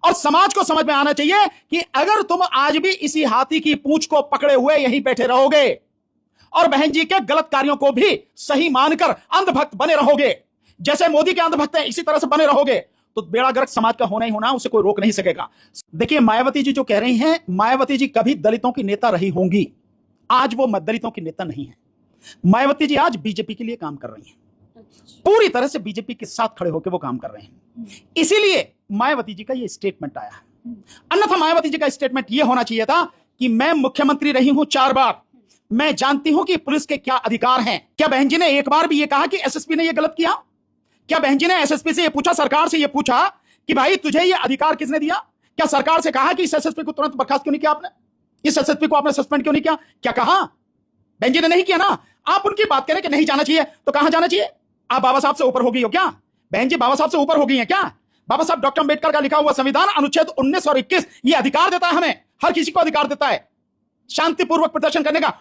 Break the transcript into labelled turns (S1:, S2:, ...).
S1: और समाज को समझ में आना चाहिए कि अगर तुम आज भी इसी हाथी की पूंछ को पकड़े हुए यहीं बैठे रहोगे और बहन जी के गलत कार्यों को भी सही मानकर अंधभक्त बने रहोगे, जैसे मोदी के अंधभक्त हैं इसी तरह से बने रहोगे, तो बेड़ा गर्क समाज का होना ही होना, उसे कोई रोक नहीं सकेगा। देखिए मायावती जी जो कह रही हैं, मायावती जी कभी दलितों की नेता रही होंगी, आज वो दलितों की नेता नहीं है। मायावती जी आज बीजेपी के लिए काम कर रही हैं, पूरी तरह से बीजेपी के साथ खड़े होकर वो काम कर रहे हैं, इसीलिए मायावती जी का ये स्टेटमेंट आया है। अन्यथा मायावती जी का स्टेटमेंट ये होना चाहिए था कि मैं मुख्यमंत्री रही हूं 4 बार, मैं जानती हूं कि पुलिस के क्या अधिकार हैं। क्या बहन जी ने एक बार भी ये कहा कि एसएसपी ने ये गलत किया? क्या बहन जी ने एसएसपी से ये पूछा, सरकार से ये पूछा कि भाई तुझे ये अधिकार किसने दिया? क्या सरकार से कहा कि इस एसएसपी को तुरंत बर्खास्त क्यों नहीं किया आपने, इस एसएसपी को आपने सस्पेंड क्यों नहीं किया? क्या कहा? बहन जी ने नहीं किया ना। आप उनकी बात करें कि नहीं जाना चाहिए, तो कहां जाना चाहिए? आप बाबा साहब से ऊपर हो गई हो क्या? बहन जी बाबा साहब से ऊपर हो गई हैं क्या? बाबा साहब डॉक्टर अंबेडकर का लिखा हुआ संविधान अनुच्छेद 19 और 21 ये अधिकार देता है हमें, हर किसी को अधिकार देता है शांतिपूर्वक प्रदर्शन करने का।